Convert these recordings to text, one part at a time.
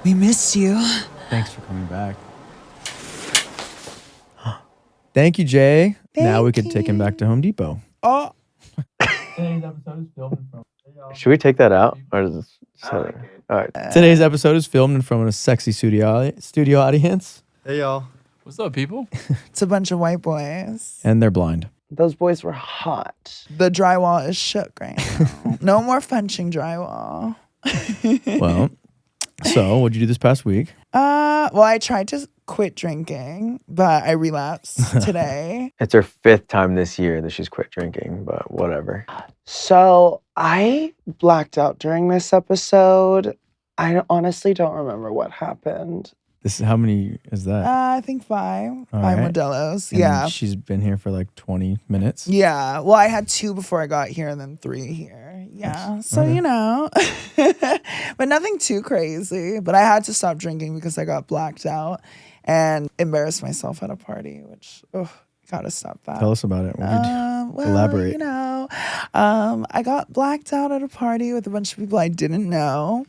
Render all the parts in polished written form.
We missed you. Thanks for coming back. Thank you, Jay. Now we could take him back to Home Depot. Oh. Should we take that out? Or is this all right. Today's episode is filmed in front of a sexy studio audience. Hey, y'all. What's up, people? It's a bunch of white boys. And they're blind. Those boys were hot. The drywall is shook right now. No more punching drywall. Well, so what'd you do this past week? Well, I tried to quit drinking, but I relapsed today. It's her 5th time this year that she's quit drinking, but whatever. So I blacked out during this episode. I honestly don't remember what happened. This is how many is that? I think 5. All 5 right. Modelo's. And Yeah. she's been here for like 20 minutes. Yeah. Well, I had 2 before I got here and then 3 here. Yeah. So, Okay. you know, but nothing too crazy. But I had to stop drinking because I got blacked out and embarrassed myself at a party, which, gotta stop that. Tell us about it. What did you do? Well, Elaborate. you know, I got blacked out at a party with a bunch of people I didn't know.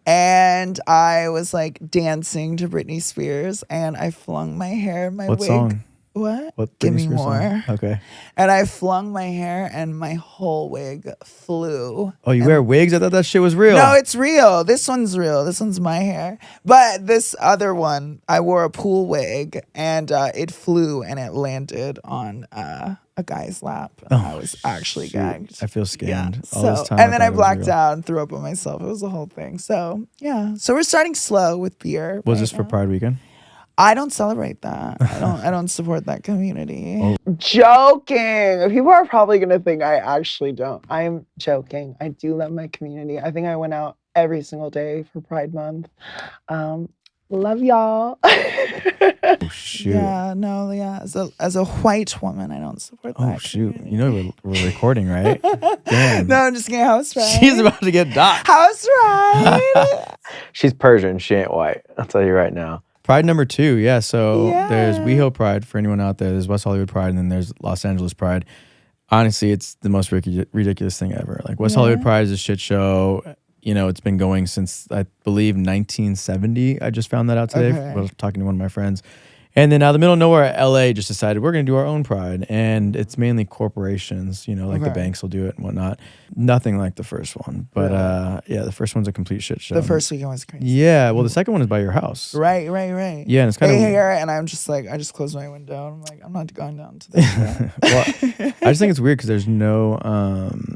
And I was like dancing to Britney Spears and I flung my hair, my What wig. song? What? What Give Britney me Spears more. song? Okay. And I flung my hair and my whole wig flew. Oh, you wear wigs? I thought that shit was real. No, it's real. This one's real. This one's my hair. But this other one, I wore a pool wig and it flew and it landed on a guy's lap. And I was actually shoot. gagged. I feel scammed. Yeah. All So, this time and then thought I it was blacked real. out and threw up on myself. It was a whole thing. So, yeah. So we're starting slow with beer. Was right this for now. Pride Weekend? I don't celebrate that. I don't support that community. Oh. Joking. People are probably going to think I actually don't. I'm joking. I do love my community. I think I went out every single day for Pride Month. Love y'all. Oh, shoot. Yeah, no, yeah. As a white woman, I don't support that. Oh, shoot. community. You know we're recording, right? Damn. No, I'm just getting house right. She's about to get docked. house right. She's Persian. She ain't white. I'll tell you right now. Pride number 2, yeah. So Yeah. there's WeHo Pride for anyone out there. There's West Hollywood Pride, and then there's Los Angeles Pride. Honestly, it's the most ridiculous thing ever. Like West Hollywood Pride is a shit show. You know, it's been going since I believe 1970. I just found that out today. Okay. I was talking to one of my friends. And then out of the middle of nowhere, LA just decided we're going to do our own Pride. And it's mainly corporations, you know, like the Okay. banks will do it and whatnot. Nothing like the first one. But yeah, the first one's a complete shit show. The first weekend was crazy. Yeah, well, the second one is by your house. Right. Yeah, and it's kind They of... hear it, and I'm just like, I just close my window. I'm like, I'm not going down to this. Well, I just think it's weird because there's no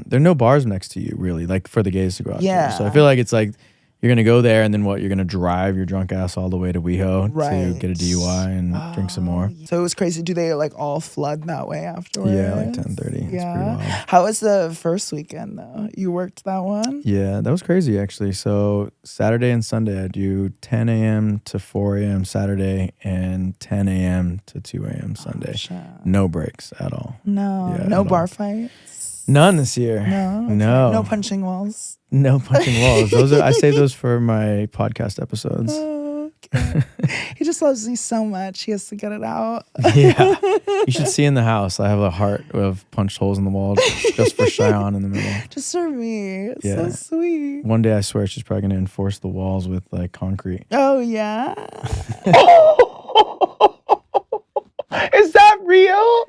there are no bars next to you really, like for the gays to go out Yeah. to. So I feel like it's like you're gonna go there and then what? You're gonna drive your drunk ass all the way to WeHo to get a DUI and drink some more. So it was crazy. Do they like all flood that way afterwards? Yeah, like 10:30. It's pretty wild. How was the first weekend though? You worked that one? Yeah, that was crazy actually. So Saturday and Sunday I do 10 a.m. to 4 a.m. Saturday and 10 a.m. to 2 a.m. Sunday. Shit. No breaks at all. No, Yeah, no no. bar fights. None this year. No, okay. No. No punching walls. No punching walls. Those are I save those for my podcast episodes. Oh, okay. He just loves me so much. He has to get it out. Yeah. You should see in the house. I have a heart of punched holes in the wall just for Shayan in the middle. Just for me. It's Yeah. so sweet. One day I swear she's probably gonna enforce the walls with like concrete. Oh yeah. Is that real?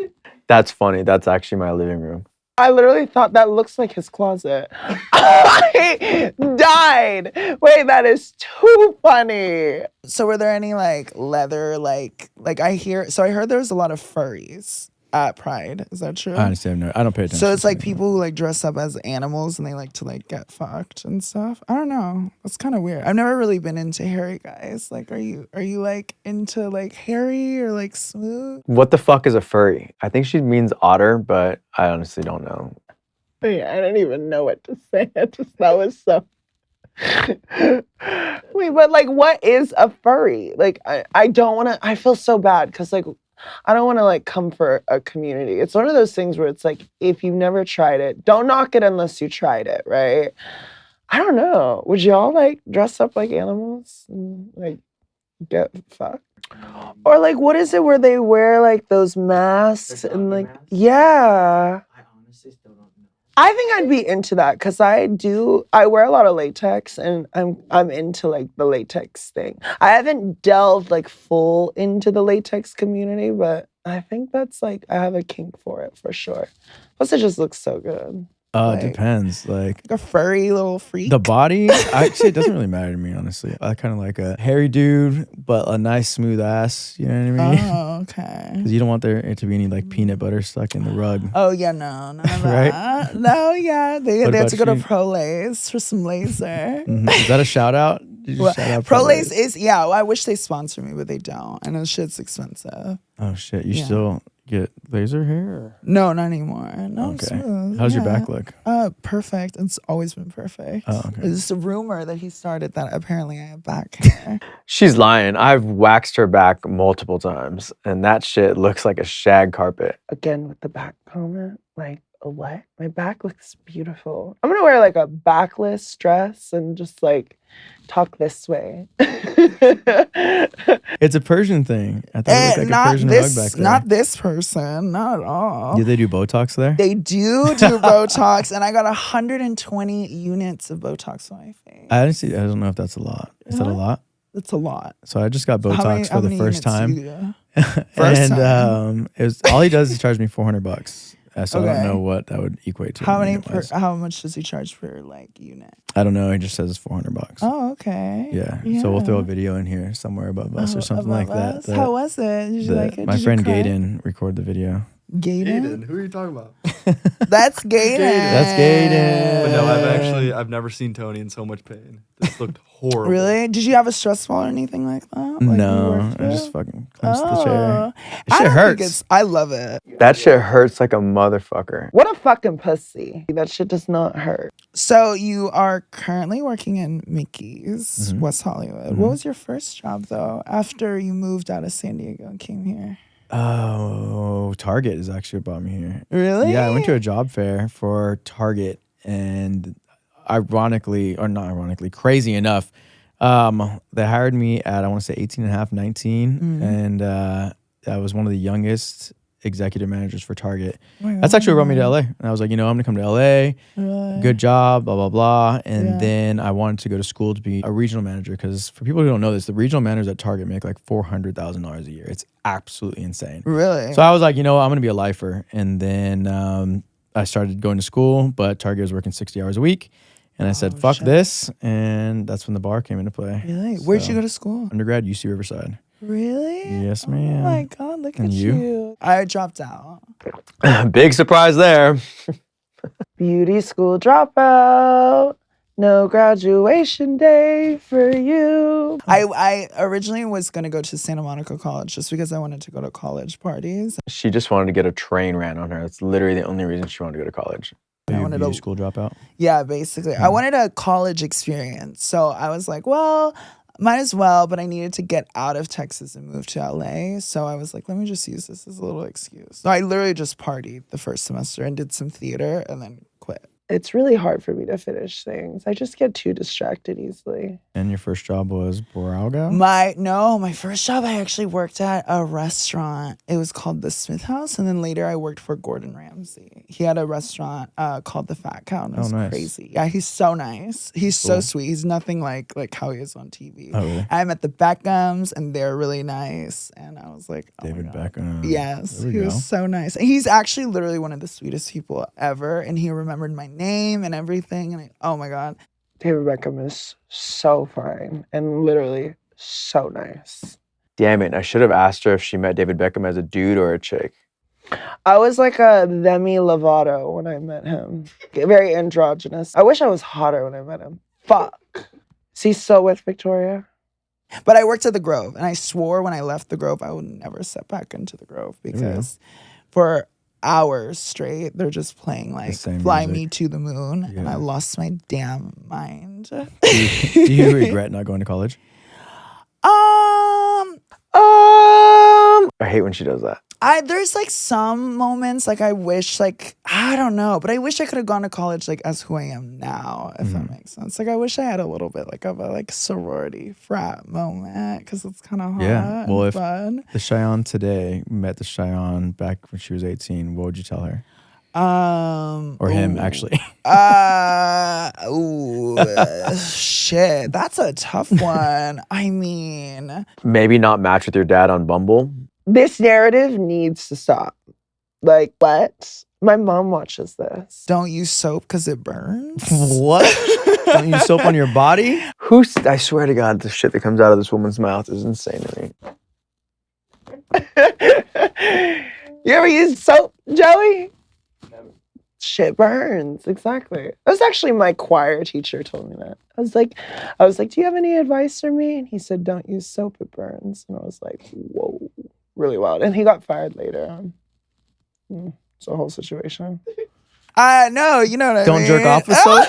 That's funny. That's actually my living room. I literally thought that looks like his closet. I died. Wait, that is too funny. So were there any like leather like I heard there was a lot of furries at Pride. Is that true? Honestly, I don't pay attention. So it's to like anything. people who like dress up as animals and they like to like get fucked and stuff. I don't know. It's kind of weird. I've never really been into hairy guys. Like, are you like into like hairy or like smooth? What the fuck is a furry? I think she means otter, but I honestly don't know. Wait, I don't even know what to say. That was so... Wait, but like, what is a furry? Like, I don't want to... I feel so bad because like, I don't want to like come for a community. It's one of those things where it's like, if you've never tried it, don't knock it unless you tried it, right? I don't know. Would y'all like dress up like animals and like get fucked? Or like, what is it where they wear like those masks and like, yeah. I honestly still don't know. I think I'd be into that because I wear a lot of latex and I'm into like the latex thing. I haven't delved like full into the latex community, but I think that's like I have a kink for it for sure. Plus it just looks so good. It Like- depends. Like a furry little freak. the body, actually, it doesn't really matter to me, honestly. I kind of like a hairy dude, but a nice smooth ass. You know what I mean? Oh, okay. Because you don't want there to be any like peanut butter stuck in the rug. Oh yeah, no, none of Right? that. No, yeah, they What have to go about to you? Pro Lace for some laser. Mhm. Is that a shout out? Did you Well, shout out Pro Lace? Lace is I wish they sponsor me, but they don't. I know shit's expensive. Oh shit! You Yeah. still get laser hair? Or? No, not anymore. No, Okay. smooth. How's your Yeah. back look? Perfect. It's always been perfect. Oh, okay. It's just a rumor that he started that apparently I have back hair. She's lying. I've waxed her back multiple times, and that shit looks like a shag carpet. Again with the back comment, like a what? My back looks beautiful. I'm gonna wear like a backless dress and just like talk this way. It's a Persian thing. I thought it looked like a not Persian rug back this, there. not this person, not at all. Did they do Botox there? They do Botox, and I got 120 units of Botox on my face. I don't know if that's a lot. Is that a What? lot? That's a lot. So I just got Botox for the first units do time. you do? First And time? it was all he does is charge me $400. So I Okay. don't know what that would equate to. How many? unit-wise. How much does he charge per like unit? I don't know. He just says it's $400. Oh, okay. Yeah. So we'll throw a video in here somewhere above us or something like that. Us? How was it? Did you like it? My Did you friend cry? Gaden recorded the video. Gaden? Who are you talking about? That's Gaden. That's Gaden. But no, I've never seen Tony in so much pain. This looked horrible. Really? Did you have a stress ball or anything like that? Like you No, worked I with? just fucking clenched the chair. Oh. This I shit don't think hurts. I love it. That shit hurts like a motherfucker. What a fucking pussy. That shit does not hurt. So you are currently working in Mickey's, Mhm. West Hollywood. Mhm. What was your first job though? After you moved out of San Diego and came here? Oh, Target is actually what brought me here. Really? Yeah, I went to a job fair for Target, and ironically, or not ironically, crazy enough, they hired me at, I want to say 18 and a half, 19, Mhm. and I was one of the youngest executive managers for Target. Oh my That's actually what brought me to God. LA. And I was like, I'm going to come to LA. Really? Good job, blah, blah, blah. And Yeah. then I wanted to go to school to be a regional manager because for people who don't know this, the regional managers at Target make like $400,000 a year. It's absolutely insane. Really? So I was like, I'm going to be a lifer. And then I started going to school, but Target was working 60 hours a week. And I said, Oh, fuck shit. this. And that's when the bar came into play. Really? Where'd So, you go to school? Undergrad, UC Riverside. Really? Yes, Oh ma'am. my God, look And at you? you. I dropped out. Big surprise there. Beauty school dropout. No graduation day for you. I originally was going to go to Santa Monica College just because I wanted to go to college parties. She just wanted to get a train ran on her. That's literally the only reason she wanted to go to college. Are you wanted beauty to- school dropout? Yeah, basically. I wanted a college experience. So I was like, well, might as well, but I needed to get out of Texas and move to LA. So I was like, let me just use this as a little excuse. So I literally just partied the first semester and did some theater and then quit. It's really hard for me to finish things. I just get too distracted easily. And your first job was Boralga? My first job, I actually worked at a restaurant. It was called the Smith House, and then later I worked for Gordon Ramsay. He had a restaurant called the Fat Cow, and it was nice. crazy. Yeah, he's so nice. He's so Cool. sweet. He's nothing like how he is on TV. Oh, really? I met the Beckhams, and they're really nice. And I was like, oh David my God. Beckham. Yes, There we he go. was so nice. He's actually literally one of the sweetest people ever, and he remembered my name and everything. And oh my God. David Beckham is so fine and literally so nice. Damn it. I should have asked her if she met David Beckham as a dude or a chick. I was like a Demi Lovato when I met him. Very androgynous. I wish I was hotter when I met him. Fuck. Is he still with Victoria? But I worked at the Grove, and I swore when I left the Grove I would never step back into the Grove we go. because for hours straight they're just playing like same "Fly music. Me to the Moon," and I Yeah. lost my damn mind. Do you regret not going to college? I hate when she does that. There's like some moments like I wish like I don't know, but I wish I could have gone to college like as who I am now, if that makes sense. Like I wish I had a little bit like of a like sorority frat moment because it's kind of hot. Yeah, well, and if- fun. The Shayan today met the Shayan back when she was 18. What would you tell her? Or him, actually? Shit. That's a tough one. I mean, Maybe not match with your dad on Bumble. This narrative needs to stop. Like, what? My mom watches this. don't use soap because it burns. What? Don't use soap on your body? I swear to God, the shit that comes out of this woman's mouth is insane to me. You ever use soap, Joey? Shit burns. Exactly. That was actually my choir teacher told me that. I was like, do you have any advice for me? And he said, don't use soap, it burns. And I was like, whoa, really wild. And he got fired later on. It's a whole situation. No, you know what I mean. Don't jerk off with soap?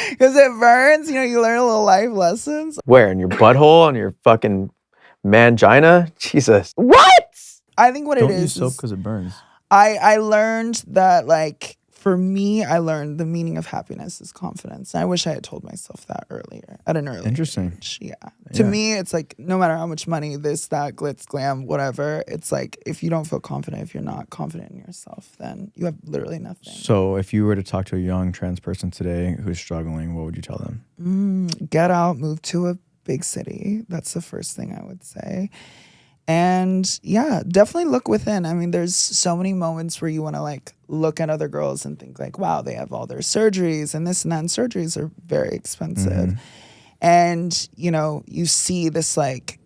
Because it burns. You know, you learn a little life lessons. Where? In your butthole? On your fucking mangina? Jesus. What? I think what Don't it is use soap because it burns. I learned that, like, for me, I learned the meaning of happiness is confidence. And I wish I had told myself that earlier, at an early Interesting. age. Yeah. To me, it's like, no matter how much money, this, that, glitz, glam, whatever, it's like, if you don't feel confident, if you're not confident in yourself, then you have literally nothing. So if you were to talk to a young trans person today who's struggling, what would you tell them? Get out, move to a big city. That's the first thing I would say. And yeah, definitely look within. I mean, there's so many moments where you want to like look at other girls and think like, wow, they have all their surgeries and this and that. And surgeries are very expensive. And, you know, you see this like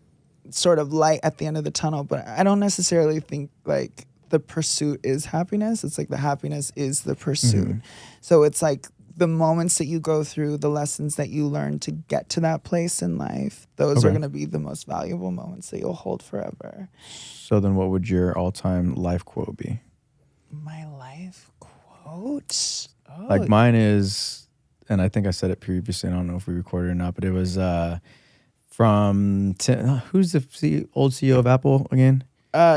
sort of light at the end of the tunnel, but I don't necessarily think like the pursuit is happiness. It's like the happiness is the pursuit. So it's like the moments that you go through, the lessons that you learn to get to that place in life, those are going to be the most valuable moments that you'll hold forever. So then what would your all-time life quote be? My life quote? Oh, Like mine is, and I think I said it previously, I don't know if we recorded or not, but it was from who's the old CEO of Apple again?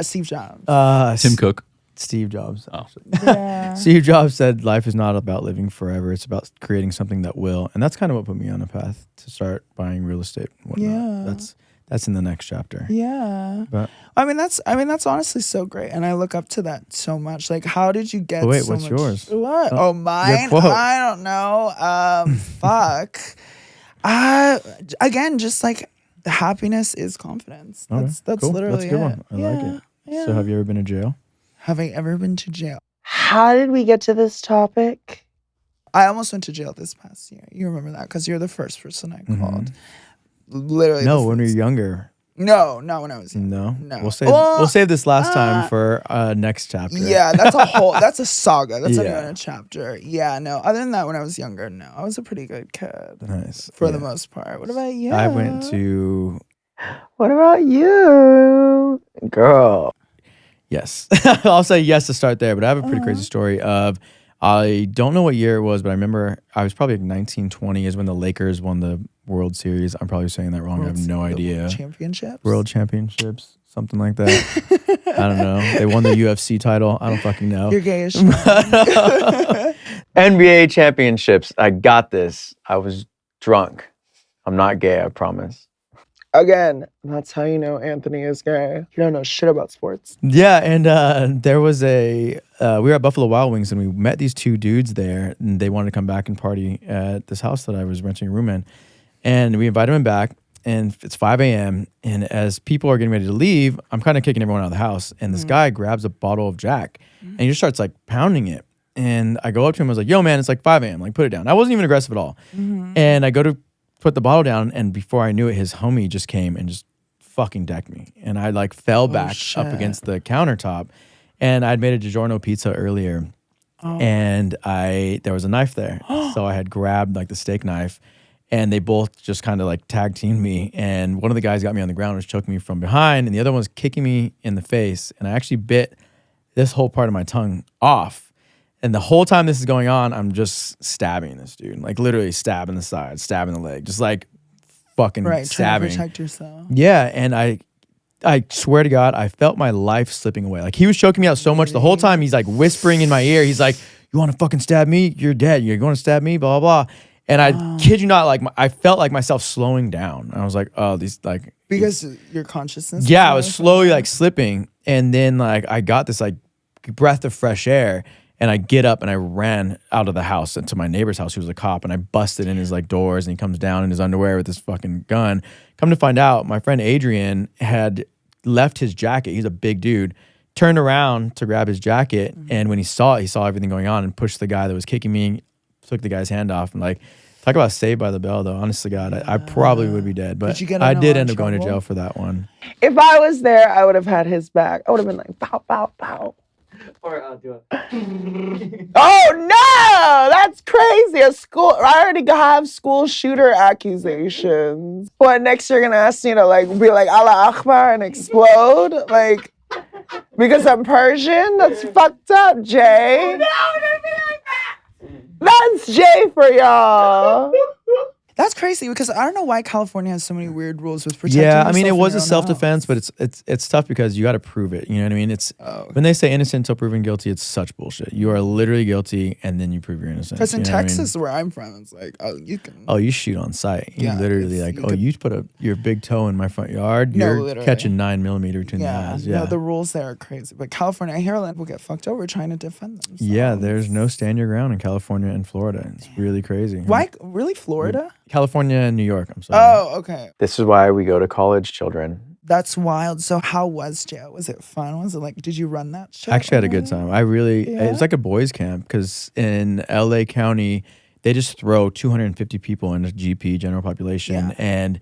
Steve Jobs. Tim Cook. Steve Jobs. Actually. Yeah. Steve Jobs said life is not about living forever. It's about creating something that will. And that's kind of what put me on a path to start buying real estate and whatnot. Yeah. That's in the next chapter. Yeah. But I mean that's honestly so great. And I look up to that so much. Like, how did you get wait, so what's much? yours? What? Oh, mine? quote. I don't know. Fuck. Again, just like happiness is confidence. Okay, That's cool. literally That's a good it. one. I like it. Yeah. So have you ever been in jail? Have I ever been to jail? How did we get to this topic? I almost went to jail this past year. You remember that because you're the first person I Mm-hmm. called. Literally. No, the when first. you're younger. No, not when I was young. No. No. We'll save this last time for next chapter. Yeah, that's that's a saga. That's not Yeah. even a chapter. Yeah, no. Other than that, when I was younger, no. I was a pretty good kid. Nice. For the most part. What about you? I went to What about you? Girl. yes. I'll say yes to start there, but I have a pretty crazy story of I don't know what year it was, but I remember I was probably like 1920 is when the Lakers won the World Series. I'm probably saying that wrong. I have no idea. Championships? World Championships, something like that. I don't know. They won the UFC title. I don't fucking know. You're gay as shit. NBA championships. I got this. I was drunk. I'm not gay, I promise. Again, that's how you know Anthony is gay. You don't know shit about sports. Yeah, and there was we were at Buffalo Wild Wings and we met these two dudes there and they wanted to come back and party at this house that I was renting a room in. And we invited them back and it's 5 a.m. And as people are getting ready to leave, I'm kind of kicking everyone out of the house. And this guy grabs a bottle of Jack and he just starts like pounding it. And I go up to him, I was like, yo man, it's like 5 a.m. Like put it down. I wasn't even aggressive at all. And I go to put the bottle down and before I knew it, his homie just came and just fucking decked me. And I like fell back up against the countertop and I'd made a DiGiorno pizza earlier and there was a knife there. So I had grabbed like the steak knife and they both just kind of like tag teamed me. And one of the guys got me on the ground, was choking me from behind and the other one was kicking me in the face. And I actually bit this whole part of my tongue off. And the whole time this is going on, I'm just stabbing this dude. Like literally stabbing the side, stabbing the leg, just like fucking stabbing. Trying to protect yourself. Yeah, and I swear to God, I felt my life slipping away. Like he was choking me out so much the whole time. He's like whispering in my ear. He's like, "You want to fucking stab me? You're dead. You're going to stab me." Blah blah blah. And I kid you not, like I felt like myself slowing down. I was like, "Oh, these like." Because your consciousness. Yeah, I was slowly like slipping, and then like I got this like breath of fresh air. And I get up and I ran out of the house into my neighbor's house, who was a cop, and I busted in his like doors, and he comes down in his underwear with his fucking gun. Come to find out, my friend Adrian had left his jacket. He's a big dude. Turned around to grab his jacket, and when he saw it, he saw everything going on and pushed the guy that was kicking me, took the guy's hand off, and like, talk about saved by the bell though. Honestly, God, I probably would be dead, but I did end up going to jail for that one. If I was there, I would have had his back. I would have been like, pow, pow, pow. Or do it. Oh no, that's crazy. I already have school shooter accusations. What, next you're gonna ask me to like be like Allah Akbar and explode? Like, because I'm Persian? That's fucked up, Jay. No, don't be like that. That's Jay for y'all. That's crazy because I don't know why California has so many weird rules with protecting Yeah, I mean, it yourself in was your a own self-defense, house. but it's tough because you got to prove it. You know what I mean? It's when they say innocent until proven guilty, it's such bullshit. You are literally guilty, and then you prove your innocence. Because in you know what I mean? Texas, where I'm from, it's like, oh, you can. Oh, you shoot on sight. You Yeah, literally it's- like, you could- you put your big toe in my front yard. No, You're literally. catching 9mm between the eyes. Yeah. No, the rules there are crazy. But California, I hear a lot of people get fucked over trying to defend themselves. Yeah, there's no stand your ground in California and Florida. It's really crazy. Why? Really? Florida? California and New York. I'm sorry. Oh, okay. This is why we go to college, children. That's wild. So how was jail? Was it fun? Was it like, did you run that shit? I actually had a good time. I really, Yeah? it's like a boys' camp because in LA County, they just throw 250 people in a GP, general population. Yeah. And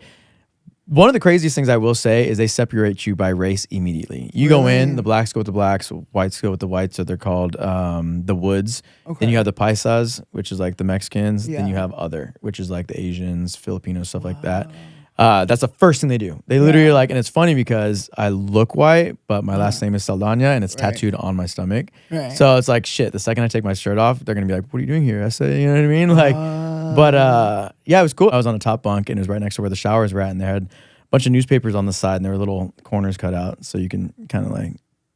one of the craziest things I will say is they separate you by race immediately. You go in, the blacks go with the blacks, whites go with the whites, so they're called the Woods. Okay. Then you have the Paisas, which is like the Mexicans. Then you Yeah. have other, which is like the Asians, Filipinos, stuff like that. That's the first thing they do. They literally like, and it's funny because I look white, but my last name is Saldana and it's Right. tattooed on my stomach. Right. So it's like, shit, the second I take my shirt off, they're going to be like, what are you doing here? I say, you know what I mean? Like, but yeah, it was cool. I was on a top bunk and it was right next to where the showers were at, and they had a bunch of newspapers on the side and there were little corners cut out so you can kind of like,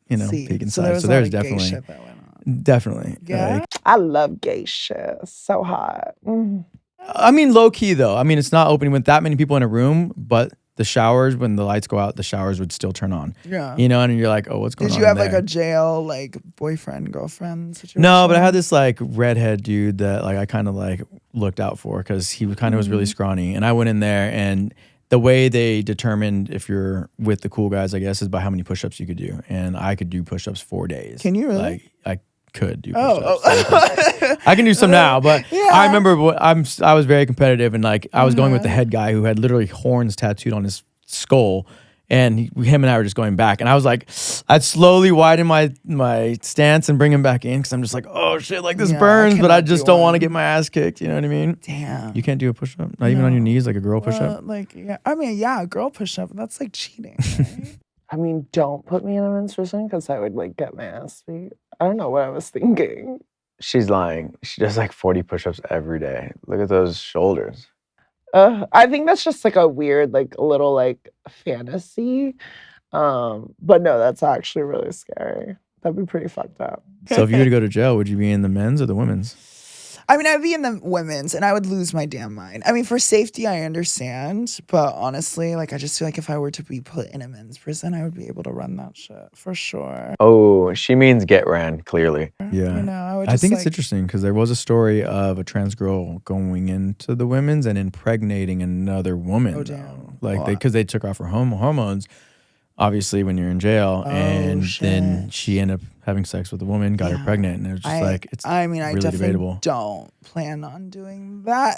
you know, See, peek so inside. there was, So a lot there's of gay definitely, shit that went on. definitely. Yeah? like, I love gay shit. So hot. I mean, low key though. I mean, it's not opening with that many people in a room, but the showers, when the lights go out, the showers would still turn on. Yeah. You know, and you're like, oh, what's going Did on? you have in like there? a jail, like boyfriend, girlfriend situation? No, but I had this like redhead dude that like I kind of like looked out for because he kind of was really scrawny, and I went in there, and the way they determined if you're with the cool guys, I guess, is by how many push-ups you could do, and I could do push-ups 4 days. Can you really? Like I could do Oh, push-ups. I can do some now, but Yeah. I remember I was very competitive, and like I was going with the head guy who had literally horns tattooed on his skull. And him and I were just going back. And I was like, I'd slowly widen my stance and bring him back in because I'm just like, oh shit, like this Yeah, I burns, but I cannot just do don't want to one. get my ass kicked. You know what I mean? Damn. You can't do a push up? Not even on your knees like a girl push up? Well, like, yeah. I mean, yeah, a girl push up. That's like cheating. Right? I mean, don't put me in a men's prison because I would like get my ass beat. I don't know what I was thinking. She's lying. She does like 40 push-ups every day. Look at those shoulders. I think that's just like a weird, like little like fantasy. But no, that's actually really scary. That'd be pretty fucked up. So if you were to go to jail, would you be in the men's or the women's? I mean, I'd be in the women's and I would lose my damn mind. I mean, for safety, I understand. But honestly, like, I just feel like if I were to be put in a men's prison, I would be able to run that shit for sure. Oh, she means get ran, clearly. Yeah. You know, I would I just think like, it's interesting because there was a story of a trans girl going into the women's and impregnating another woman. Oh, though. damn. Like, Well, because they took off her hormones, obviously, when you're in jail. And then shit. she ended up having sex with a woman, got her Yeah. pregnant. And it was just like, it's I mean, I really definitely debatable. don't plan on doing that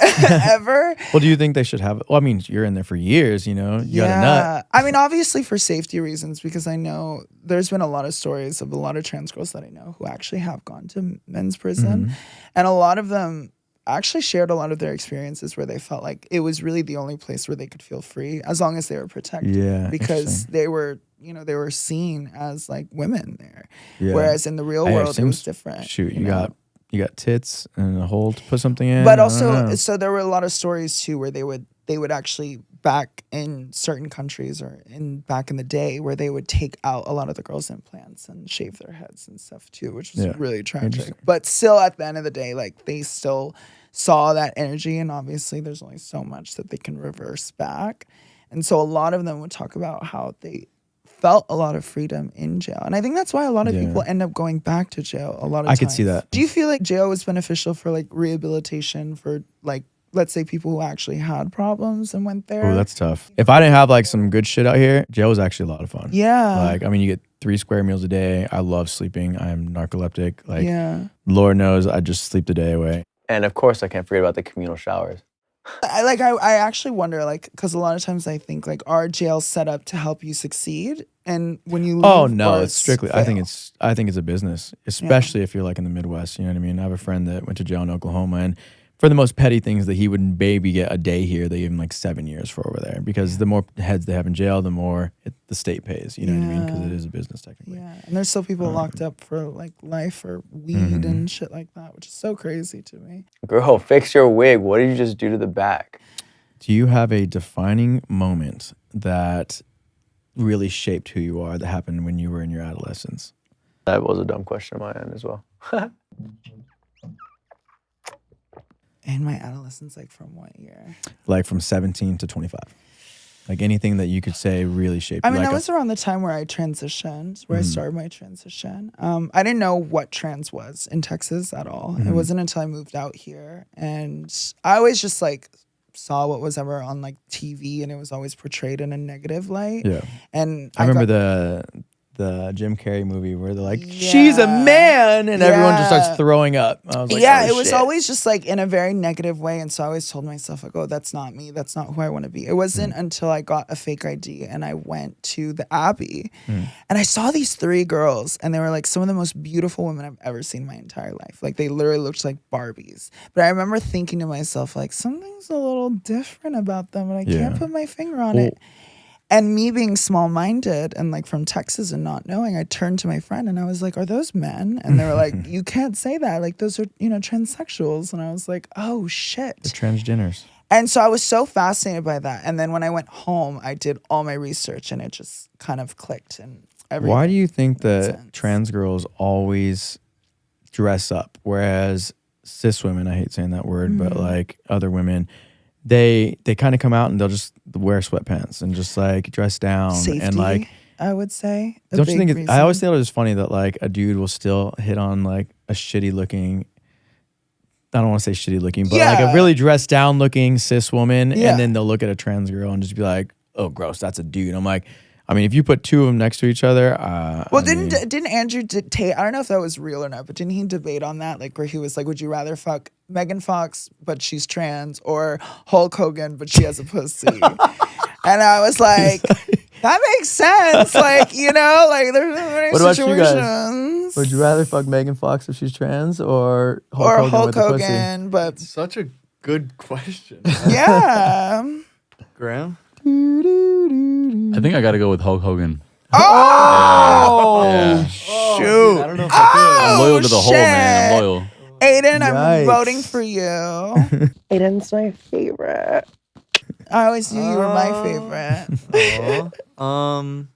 ever. Well, do you think they should have? Well, I mean, you're in there for years, you know. You got a nut. I mean, obviously for safety reasons, because I know there's been a lot of stories of a lot of trans girls that I know who actually have gone to men's prison. Mm-hmm. And a lot of them actually shared a lot of their experiences where they felt like it was really the only place where they could feel free as long as they were protected. Yeah, Because interesting. they were, you know, they were seen as like women there. Yeah. Whereas in the real Hey, world, it seems- was different. Shoot, you know? got tits and a hole to put something in. But I don't also, know. so there were a lot of stories too where they would actually back in certain countries or back in the day where they would take out a lot of the girls' implants and shave their heads and stuff too, which was Yeah, really tragic. interesting. But still, at the end of the day, like they still saw that energy, and obviously, there's only so much that they can reverse back. And so a lot of them would talk about how they felt a lot of freedom in jail. And I think that's why a lot of Yeah. people end up going back to jail a lot of I times. could see that. Do you feel like jail was beneficial for like rehabilitation for like, let's say people who actually had problems and went there? Oh, that's tough. If I didn't have like some good shit out here, jail was actually a lot of fun. Yeah. Like, I mean, you get 3 square meals a day. I love sleeping. I'm narcoleptic. Like, yeah. Lord knows I just sleep the day away. And of course, I can't forget about the communal showers. I actually wonder, like, because a lot of times I think like, are jails set up to help you succeed? And when you leave, Oh no, or it's strictly. I think fail? it's a business, especially if you're like in the Midwest. You know what I mean? I have a friend that went to jail in Oklahoma, and for the most petty things that he would maybe get a day here, they give him like 7 years for over there, because the more heads they have in jail, the more the state pays. You know what I mean? Because it is a business technically. Yeah, and there's still people locked up for like life or weed and shit like that, which is so crazy to me. Girl, fix your wig. What did you just do to the back? Do you have a defining moment that really shaped who you are that happened when you were in your adolescence? That was a dumb question on my end as well. In my adolescence, like from what year? Like from 17 to 25. Like anything that you could say really shaped I you. mean, Like that was around the time where I transitioned, where I started my transition. I didn't know what trans was in Texas at all. It wasn't until I moved out here. And I always just like saw what was ever on like TV, and it was always portrayed in a negative light. Yeah. And I remember the Jim Carrey movie where they're like, she's a man, and everyone just starts throwing up. I was like, yeah, oh, it was shit. always just like in a very negative way. And so I always told myself, like, oh, that's not me. That's not who I want to be. It wasn't until I got a fake ID and I went to the Abbey and I saw these 3 girls, and they were like some of the most beautiful women I've ever seen in my entire life. Like they literally looked like Barbies. But I remember thinking to myself, like, something's a little different about them, and I can't put my finger on it. And me being small-minded and like from Texas and not knowing, I turned to my friend and I was like, are those men? And they were like, you can't say that. Like those are, transsexuals. And I was like, oh shit. The transgenders. And so I was so fascinated by that. And then when I went home, I did all my research and it just kind of clicked and everything. Why do you think made that sense. trans girls always dress up, whereas cis women, I hate saying that word, but like other women, they kind of come out and they'll just wear sweatpants and just like dress down. Safety, and like, I would say. don't you think I always thought it was funny that like a dude will still hit on like a shitty looking, I don't want to say shitty looking, but like a really dressed down looking cis woman, and then they'll look at a trans girl and just be like, oh gross, that's a dude. I'm like, I mean, if you put 2 of them next to each other, well, didn't Andrew Tate? I don't know if that was real or not, but didn't he debate on that? Like, where he was like, "Would you rather fuck Megan Fox but she's trans, or Hulk Hogan but she has a pussy?" And I was like, "That makes sense." Like, like there's many What about situations. you guys? Would you rather fuck Megan Fox if she's trans, or Hulk Hogan with the pussy? But Such a good question. yeah. Graham? I think I got to go with Hulk Hogan. Oh, Shoot. I don't know if I I'm loyal to the whole, man. I'm shit. loyal. Aiden, I'm Yikes. voting for you. Aiden's my favorite. I always knew you were my favorite. could.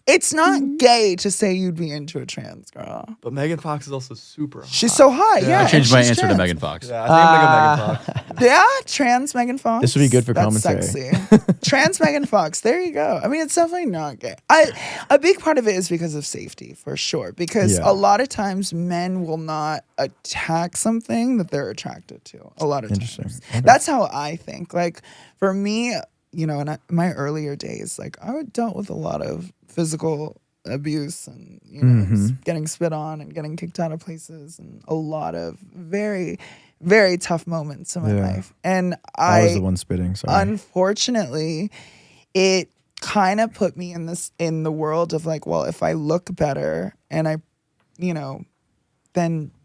It's not gay to say you'd be into a trans girl. But Megan Fox is also super hot. She's so hot, yeah. I changed and my she's answer to trans. Megan Fox. Yeah, I think I'm gonna go Megan Fox. Yeah, trans Megan Fox. This would be good for That's commentary. Sexy. Trans Megan Fox. There you go. I mean, it's definitely not gay. A big part of it is because of safety, for sure. Because Yeah. a lot of times men will not attack something that they're attracted to. A lot of Interesting. times. Okay. That's how I think. Like for me, in my earlier days, like I dealt with a lot of physical abuse and getting spit on and getting kicked out of places and a lot of very, very tough moments in my life. And I was the one spitting. Sorry. unfortunately, it kind of put me in the world of like, well, if I look better and I, then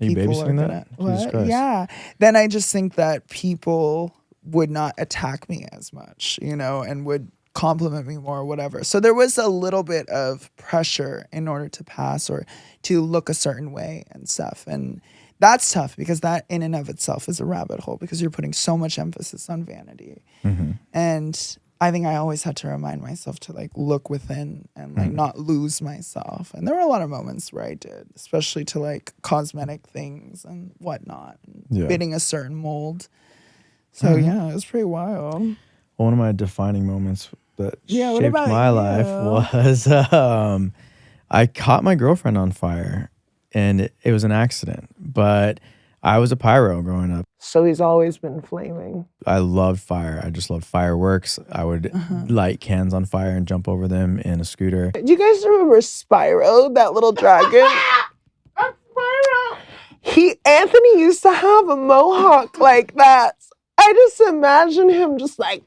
Are you people are babysitting gonna that? Jesus what? Christ. Yeah. Then I just think that people would not attack me as much, and would compliment me more or whatever. So there was a little bit of pressure in order to pass or to look a certain way and stuff. And that's tough because that in and of itself is a rabbit hole because you're putting so much emphasis on vanity. And I think I always had to remind myself to like look within and like not lose myself. And there were a lot of moments where I did, especially to like cosmetic things and whatnot, and fitting a certain mold. So yeah, it was pretty wild. One of my defining moments that Yeah, what shaped about my life you? was I caught my girlfriend on fire, and it was an accident. But I was a pyro growing up. So he's always been flaming. I loved fire. I just loved fireworks. I would light cans on fire and jump over them in a scooter. Do you guys remember Spyro, that little dragon? Anthony used to have a mohawk like that. I just imagine him just like,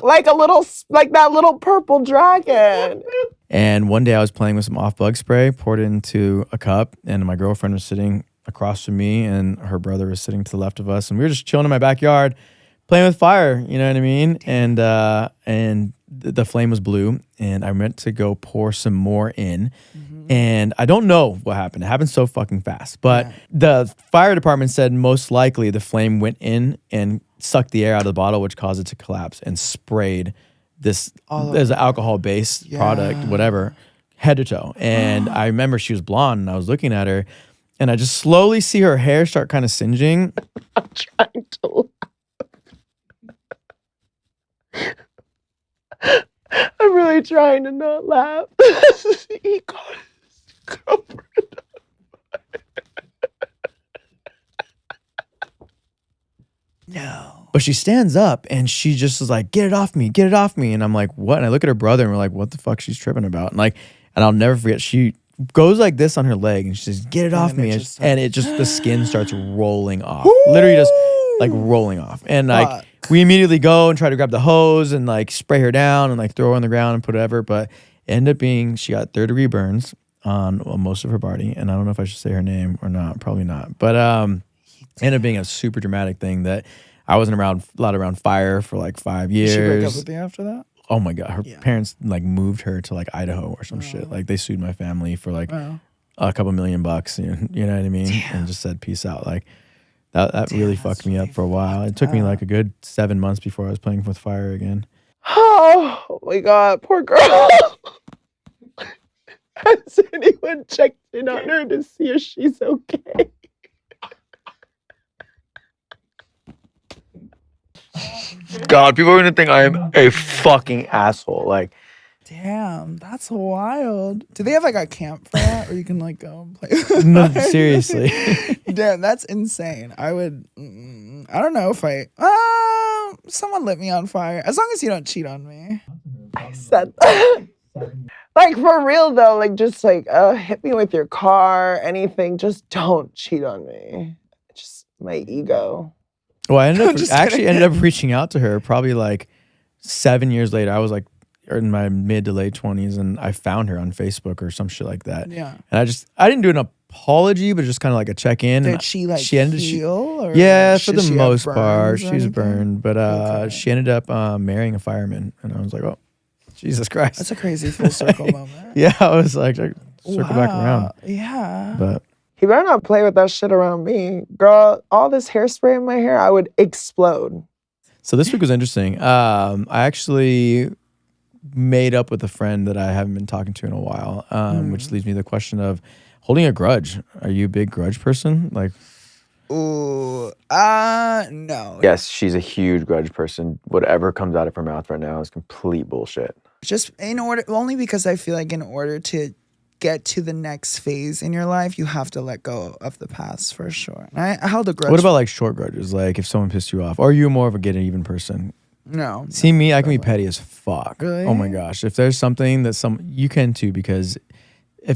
like that little purple dragon. And one day I was playing with some off bug spray, poured it into a cup, and my girlfriend was sitting across from me, and her brother was sitting to the left of us, and we were just chilling in my backyard, playing with fire. You know what I mean? And the flame was blue, and I meant to go pour some more in. And I don't know what happened. It happened so fucking fast. But the fire department said most likely the flame went in and sucked the air out of the bottle, which caused it to collapse and sprayed this as an alcohol-based product, whatever, head to toe. And I remember she was blonde, and I was looking at her, and I just slowly see her hair start kind of singeing. I'm trying to laugh. I'm really trying to not laugh. He caught his girlfriend. No. But she stands up, and she just is like, get it off me, get it off me. And I'm like, what? And I look at her brother, and we're like, what the fuck she's tripping about? And I'll never forget, she goes like this on her leg, and she says, get it off me. And it just, the skin starts rolling off. Literally just like rolling off. And like, we immediately go and try to grab the hose and like spray her down and like throw her on the ground and put whatever. But it ended up being, she got third-degree burns on most of her body. And I don't know if I should say her name or not. Probably not. But ended up being a super dramatic thing that I wasn't allowed around fire for like 5 years. Did she break up with you after that? Oh my God. Her parents like moved her to like Idaho or some shit. Like they sued my family for like a couple $1 million. You know what I mean? And just said, peace out. Like that really fucked me up for a while. It took me like a good 7 months before I was playing with fire again. Oh my God, poor girl. Has anyone checked in on her to see if she's okay? God, people are gonna think I am a fucking asshole. Like, Damn, that's wild. Do they have like a camp for that where you can like go and play? No, seriously. Damn, that's insane. I would, I don't know if someone lit me on fire. As long as you don't cheat on me. I said that. Like for real though, like just like hit me with your car, anything. Just don't cheat on me. Just my ego. Well, I ended kidding. ended up reaching out to her probably like 7 years later. I was like in my mid to late 20s, and I found her on Facebook or some shit like that. Yeah. And I didn't do an apology, but just kind of like a check in. Did she like heal? Or yeah, for did the she have most part, burns or she was anything? burned. But Okay. she ended up marrying a fireman, and I was like, oh, Jesus Christ. That's a crazy full circle moment. Yeah, I was like, circle back around. Yeah. But He better not play with that shit around me. Girl, all this hairspray in my hair, I would explode. so this week was interesting. I actually made up with a friend that I haven't been talking to in a while, which leads me to the question of holding a grudge. Are you a big grudge person? Like, Ooh, no. yes, she's a huge grudge person. Whatever comes out of her mouth right now is complete bullshit. Just only because I feel like in order to get to the next phase in your life, you have to let go of the past for sure. And I held a grudge. what about like short grudges? Like if someone pissed you off, or are you more of a get it even person? No. See me, I can be petty as fuck. Really? Oh my gosh. If there's something that you can too, because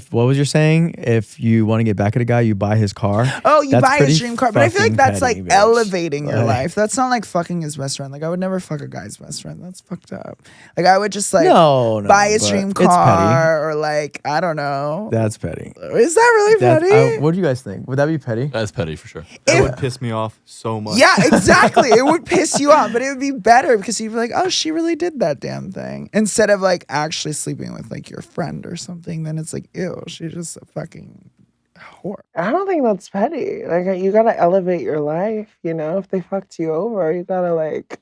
what was you saying? If you want to get back at a guy, you buy his car. Oh, you That's buy his pretty dream car. But I feel like fucking that's petty, like bitch. elevating your Like- life. That's not like fucking his best friend. Like I would never fuck a guy's best friend. That's fucked up. Like I would just like No, buy his but dream it's petty. car or like, I don't know. That's petty. Is that really petty? What do you guys think? Would that be petty? That's petty for sure. That If- would piss me off so much. Yeah, exactly. It would piss you off, but it would be better because you'd be like, oh, she really did that damn thing. Instead of like actually sleeping with like your friend or something, then it's like, ew, she's just a fucking whore. I don't think that's petty. Like you gotta elevate your life, you know? If they fucked you over, you gotta like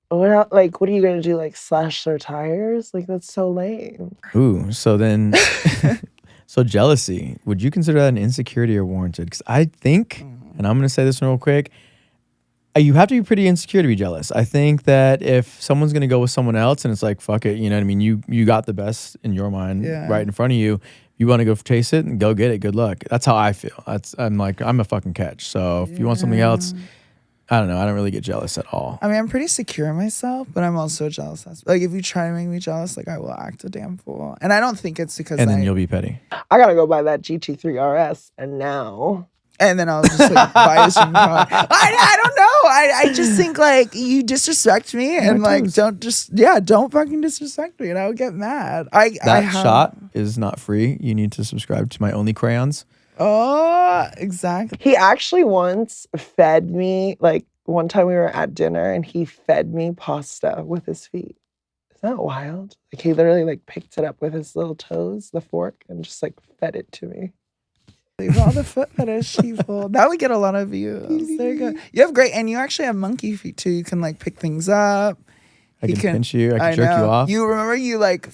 what are you gonna do? Like slash their tires? Like that's so lame. Ooh, so then, so jealousy. Would you consider that an insecurity or warranted? Because I think, and I'm gonna say this real quick, You have to be pretty insecure to be jealous. I think that if someone's gonna go with someone else and it's like fuck it, you know what I mean? You got the best in your mind right in front of you. You want to go taste it and go get it. Good luck. That's how I feel. I'm a fucking catch. So if you want something else, I don't know. I don't really get jealous at all. I mean, I'm pretty secure in myself, but I'm also jealous. Like, if you try to make me jealous, like, I will act a damn fool. And I don't think it's because And then you'll be petty. I gotta go buy that GT3 RS, and now. And then I'll just like buy a dream car. I don't know. I just think like you disrespect me and like don't fucking disrespect me and I would get mad. That shot is not free. You need to subscribe to my Only Crayons. Oh, exactly. He actually once fed me, like one time we were at dinner and he fed me pasta with his feet. Isn't that wild? Like he literally like picked it up with his little toes, the fork, and just like fed it to me. All the foot fetish people. That would get a lot of views. There you go. You have great, and you actually have monkey feet too. You can like pick things up. I can pinch you. I can jerk you off. You remember you like.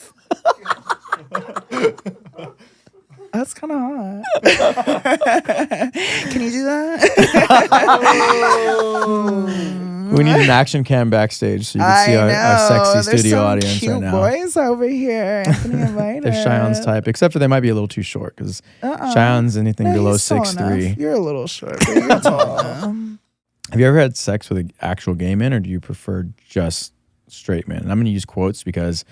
That's kind of hot. Can you do that? We need an action cam backstage so you can see our sexy studio audience cute right now. Boys over here. Anthony invited. They're Shayan's type, except for they might be a little too short because Shayan's anything below 6'3". You're a little short, but you're tall enough. Have you ever had sex with an actual gay man, or do you prefer just straight men? And I'm going to use quotes because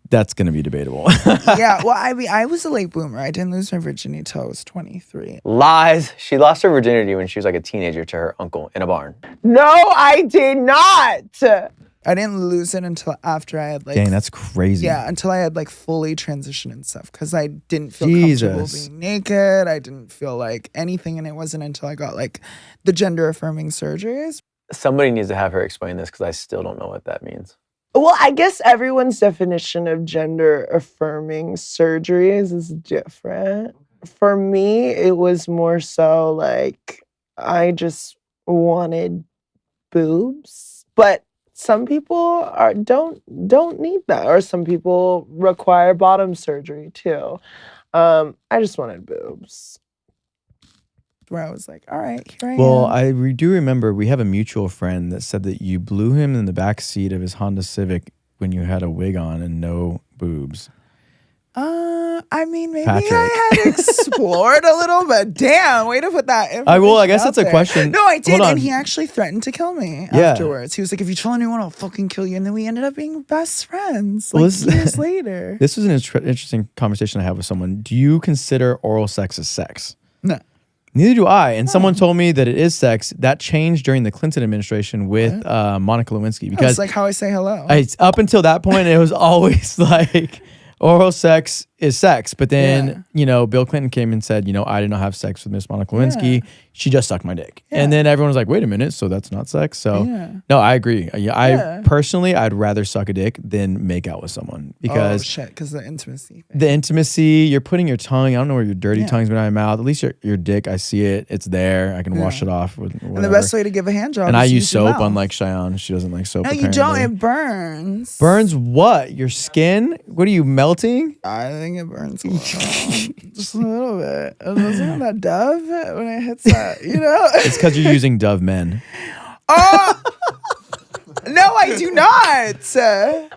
that's going to be debatable. Yeah, well, I mean, I was a late bloomer. I didn't lose my virginity until I was 23. Lies. She lost her virginity when she was like a teenager to her uncle in a barn. No, I did not. I didn't lose it until after I had like. Dang, that's crazy. Yeah, until I had like fully transitioned and stuff because I didn't feel comfortable being naked. I didn't feel like anything, and it wasn't until I got like the gender affirming surgeries. Somebody needs to have her explain this because I still don't know what that means. Well, I guess everyone's definition of gender affirming surgeries is different. For me, it was more so like I just wanted boobs, but some people don't need that, or some people require bottom surgery too. I just wanted boobs. Where I was like, all right, here I am. Well, I do remember we have a mutual friend that said that you blew him in the back seat of his Honda Civic when you had a wig on and no boobs. I mean, maybe Patrick. I had explored a little, but damn, way to put that information I guess out that's a there. question. No, I did, Hold on. and he actually threatened to kill me Yeah. afterwards. He was like, if you tell anyone, I'll fucking kill you. And then we ended up being best friends Well, like this- years later. This was an interesting conversation I had with someone. Do you consider oral sex as sex? No. Neither do I. And someone told me that it is sex. That changed during the Clinton administration with Monica Lewinsky. It's Because like how I say hello. up until that point, it was always like oral sex is sex. But then, Bill Clinton came and said, I did not have sex with Miss Monica Lewinsky. Yeah. She just sucked my dick. Yeah. And then everyone was like, wait a minute, so that's not sex? So, no, I agree. I personally, I'd rather suck a dick than make out with someone because because the intimacy thing. the intimacy, you're putting your tongue, I don't know where your dirty tongue's been out of my mouth. At least your dick, I see it. It's there. I can wash it off with whatever. And the best way to give a hand job And is I to use your soap, mouth. unlike Shayan. She doesn't like soap. No, you don't. apparently. It burns. Burns what? Your skin? What are you, melting? I think it burns a little. Just a little bit. Isn't that Dove when it hits that, It's because you're using Dove Men. Oh! No, I do not.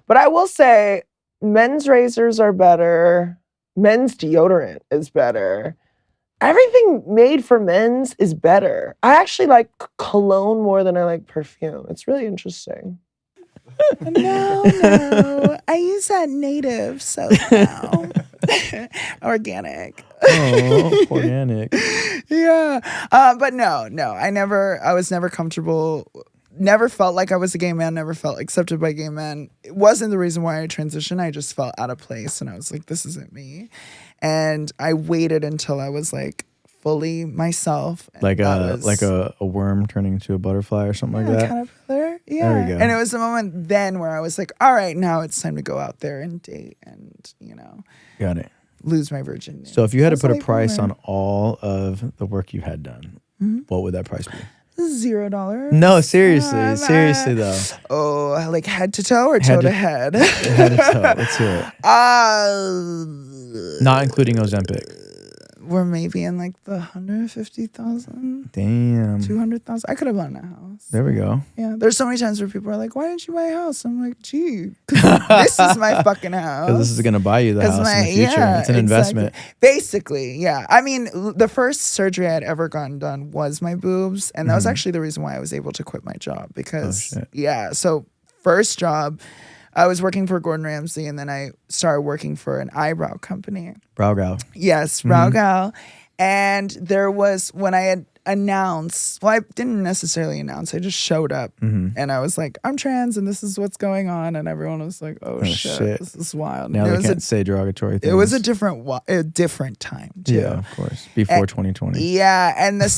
But I will say men's razors are better. Men's deodorant is better. Everything made for men's is better. I actually like cologne more than I like perfume. It's really interesting. No. I use that native soap now. Organic. Oh, organic. Yeah. But no. I was never comfortable. Never felt like I was a gay man. Never felt accepted by gay men. It wasn't the reason why I transitioned. I just felt out of place. And I was like, this isn't me. And I waited until I was like fully myself. And Like a worm turning into a butterfly or something like that. Caterpillar. Yeah. There we go. And it was the moment then where I was like, all right, now it's time to go out there and date and, Got it. lose my virginity. So if you had to That's put a like price women. on all of the work you had done, what would that price be? $0. No, seriously though. Oh, like head to toe or toe to head? Head to toe. Let's hear it. Not including Ozempic. were maybe in like the 150,000, Damn. 200,000. I could have bought a house. There we go. Yeah, there's so many times where people are like, "Why didn't you buy a house?" I'm like, "Gee, 'cause this is my fucking house. Because this is going to buy you the 'Cause house in the future. yeah, It's an exactly. investment. Basically, yeah. I mean, the first surgery I had ever gotten done was my boobs, and that was Mhm. actually the reason why I was able to quit my job because, shit. yeah. So first job, I was working for Gordon Ramsay, and then I started working for an eyebrow company. Brow gal. Yes, brow gal. And there was when I had announced, well, I didn't necessarily announce, I just showed up and I was like, I'm trans and this is what's going on. And everyone was like, oh, shit, this is wild. Now And they can't say derogatory things. it was a different time too. Yeah, of course. Before 2020. Yeah, and the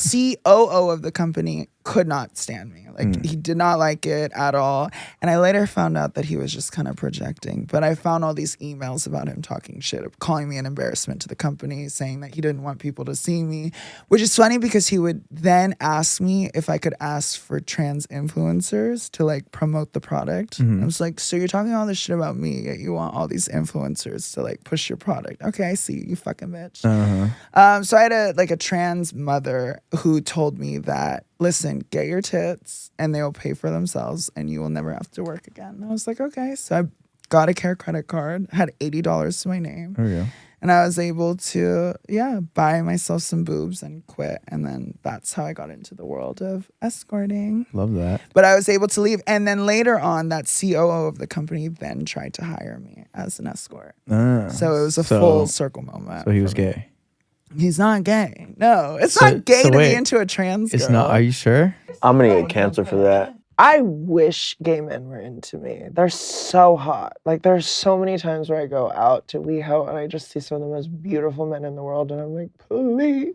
COO of the company could not stand me. Like he did not like it at all. And I later found out that he was just kind of projecting. But I found all these emails about him talking shit, calling me an embarrassment to the company, saying that he didn't want people to see me, which is funny because he would then ask me if I could ask for trans influencers to like promote the product. I was like, so you're talking all this shit about me, yet you want all these influencers to like push your product. Okay, I see you fucking bitch. So I had a trans mother who told me that, listen, get your tits and they will pay for themselves and you will never have to work again. And I was like, okay. So I got a care credit card, had $80 to my name. There we go. And I was able to, buy myself some boobs and quit. And then that's how I got into the world of escorting. Love that. But I was able to leave. And then later on, that COO of the company then tried to hire me as an escort. So it was a full circle moment. So he was gay. He's not gay. No, it's not gay to be into a trans girl. It's not. Are you sure? I'm gonna get canceled for that. I wish gay men were into me. They're so hot. Like there's so many times where I go out to WeHo and I just see some of the most beautiful men in the world and I'm like, please,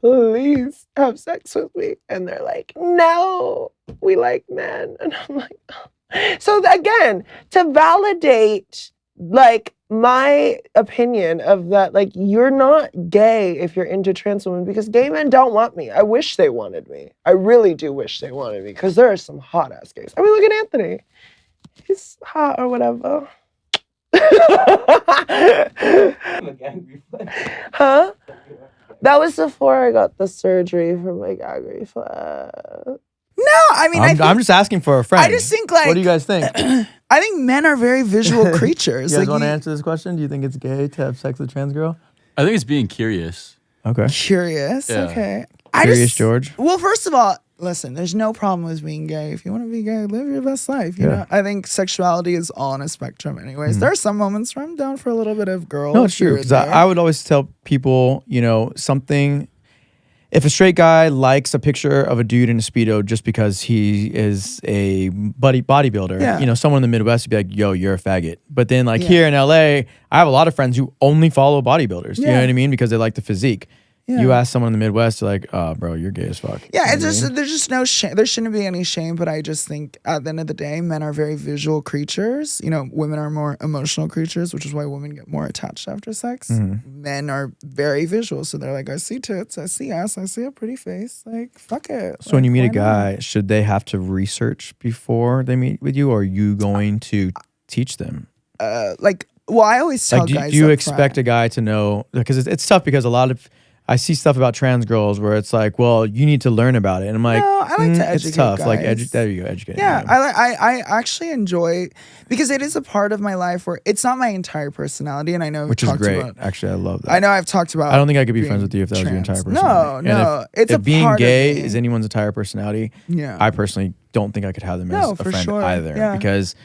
please have sex with me. And they're like, no, we like men. And I'm like, oh. So again, to validate like my opinion of that, like you're not gay if you're into trans women because gay men don't want me. I wish they wanted me. I really do wish they wanted me because there are some hot ass gays. I mean, look at Anthony. He's hot or whatever. Huh? That was before I got the surgery for my gag reflex. No, I mean, I'm just asking for a friend. I just think like, What do you guys think? I think men are very visual creatures. You guys Like, want to answer this question? Do you think it's gay to have sex with a trans girl? I think it's being curious. Okay. Curious. Yeah. Okay. Curious George? Well, first of all, listen, there's no problem with being gay. If you want to be gay, live your best life. You know, I think sexuality is all on a spectrum anyways. There are some moments where I'm down for a little bit of girl. No, it's true. Because I would always tell people, something. If a straight guy likes a picture of a dude in a Speedo just because he is a bodybuilder, someone in the Midwest would be like, yo, you're a faggot. But then here in LA, I have a lot of friends who only follow bodybuilders. You know what I mean? Because they like the physique. Yeah. You ask someone in the Midwest, they're like, oh, bro, you're gay as fuck. Yeah, You know what I mean? there's just no shame. There shouldn't be any shame, but I just think at the end of the day, men are very visual creatures. Women are more emotional creatures, which is why women get more attached after sex. Men are very visual, so they're like, I see tits, I see ass, I see a pretty face. Like, fuck it. So when you meet a guy, should they have to research before they meet with you, or are you going to teach them? Well, I always tell guys. Do you up expect front. a guy to know? Because it's tough because I see stuff about trans girls where it's like, well, you need to learn about it. And I'm like, no, I like to educate it's tough. guys. Like, there you go, educate. Yeah, I actually enjoy, because it is a part of my life where it's not my entire personality, and I know Which is great. About, Actually, I love that. I know I've talked about. I don't think I could be being friends with you if that was your trans. entire personality. No, if, it's a being part gay of me. is anyone's entire personality. Yeah, I personally don't think I could have them as a for friend sure. either, Yeah. because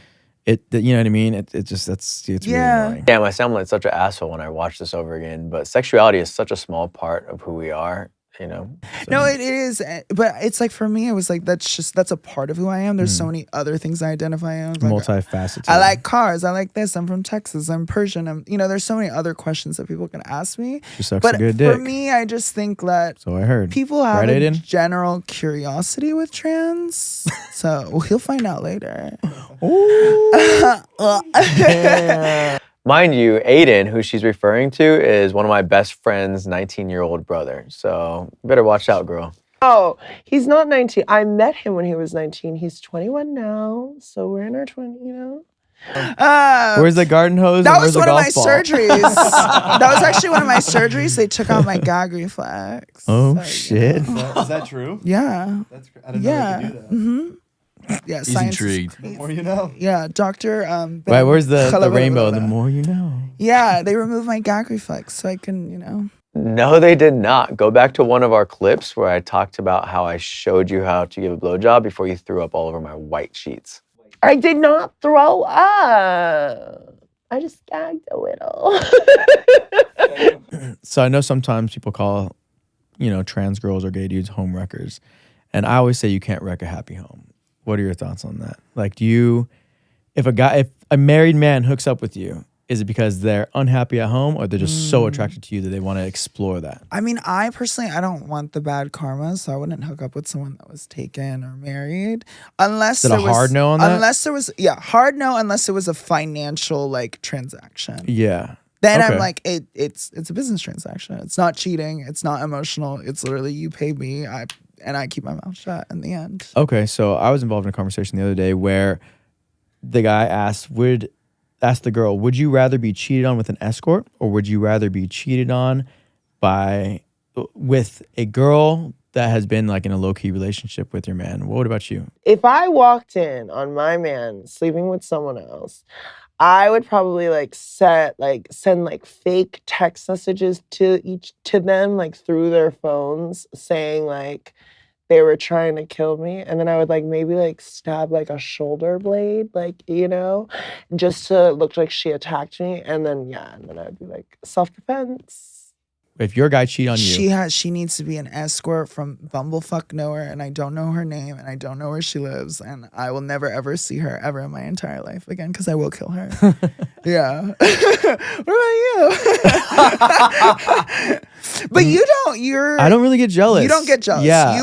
you know what I mean. It's really annoying. Damn, I sound like such an asshole when I watch this over again. But sexuality is such a small part of who we are. So. No, it is, but it's like for me, it was like that's a part of who I am. There's so many other things I identify as. Like, Multifaceted. I like cars. I like this. I'm from Texas. I'm Persian. There's so many other questions that people can ask me. She sucks but a good dick. for me, I just think that So I heard. people have Right, a Aiden? general curiosity with trans. So he'll find out later. Mind you, Aiden, who she's referring to, is one of my best friend's 19-year-old brother. So you better watch out, girl. Oh, he's not 19. I met him when he was 19. He's 21 now. So we're in our 20s, Where's the garden hose? That and was where's one the of my golf ball? surgeries. That was actually one of my surgeries. They took out my gag reflex. Oh So, shit! Is that true? Yeah. That's I didn't Yeah. know they could do that. Yeah. He's Science is intrigued. The more you know. Yeah, Doctor. Right, where's the rainbow? The more you know. Yeah, they removed my gag reflex so I can, No, they did not. Go back to one of our clips where I talked about how I showed you how to give a blowjob before you threw up all over my white sheets. I did not throw up. I just gagged a little. So I know sometimes people call, trans girls or gay dudes home wreckers, and I always say you can't wreck a happy home. What are your thoughts on that? Like, if a married man hooks up with you, is it because they're unhappy at home, or they're just so attracted to you that they want to explore that? I mean, I personally, I don't want the bad karma, so I wouldn't hook up with someone that was taken or married, unless Is it there a was hard no on that? Unless there was, hard no, unless it was a financial transaction. Yeah. Then Okay. I'm like, it's a business transaction. It's not cheating. It's not emotional. It's literally you pay me, and I keep my mouth shut in the end. Okay, so I was involved in a conversation the other day where the guy asked the girl, would you rather be cheated on with an escort, or would you rather be cheated on with a girl that has been in a low-key relationship with your man? What about you? If I walked in on my man sleeping with someone else, I would probably send fake text messages to them through their phones saying they were trying to kill me, and then I would maybe stab a shoulder blade, just to look like she attacked me, and then I'd be self-defense. If your guy cheat on you, She needs to be an escort from bumblefuck nowhere, and I don't know her name, and I don't know where she lives, and I will never ever see her ever in my entire life again because I will kill her. Yeah. What about you? But I don't really get jealous. You don't get jealous. Yeah.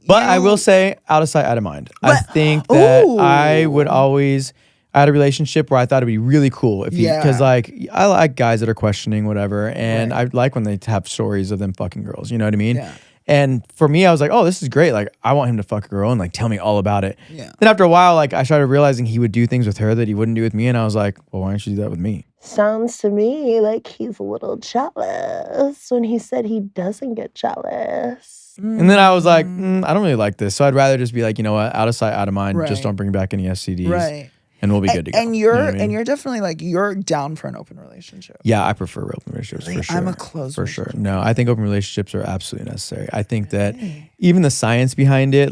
But I will say, out of sight, out of mind. I think that I would always. I had a relationship where I thought it'd be really cool because I like guys that are questioning whatever, and I like when they have stories of them fucking girls. You know what I mean? Yeah. And for me, I was like, oh, this is great. I want him to fuck a girl and tell me all about it. Yeah. Then after a while, I started realizing he would do things with her that he wouldn't do with me, and I was like, well, why don't you do that with me? Sounds to me like he's a little jealous when he said he doesn't get jealous. And then I was like, I don't really like this, so I'd rather just be like, you know what, out of sight, out of mind. Right. Just don't bring back any STDs. Right. And we'll be good to go. And You know what I mean? and you're definitely you're down for an open relationship. Yeah, I prefer open relationships for sure. I'm a closed for sure. relationship. No, I think open relationships are absolutely necessary. I think that even the science behind it,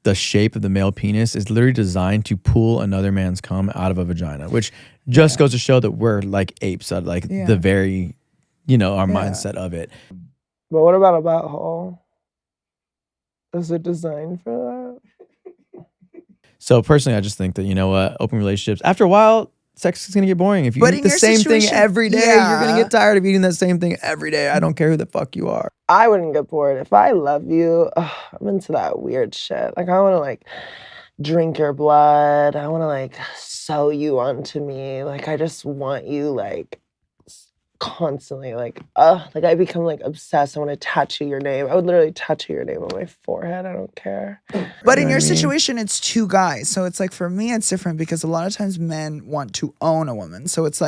the shape of the male penis, is literally designed to pull another man's cum out of a vagina, which just goes to show that we're like apes at the very, our mindset of it. But what about a butthole? Is it designed for that? So personally, I just think that, open relationships, after a while, sex is going to get boring. If you But eat in the your same thing situation- every day, yeah. you're going to get tired of eating that same thing every day. I don't care who the fuck you are. I wouldn't get bored. If I love you, I'm into that weird shit. I want to drink your blood. I want to sew you onto me. I just want you constantly I become obsessed. I want to tattoo your name. I would literally tattoo your name on my forehead. I don't care. But in your situation, it's two guys. So it's for me, it's different because a lot of times men want to own a woman. So it's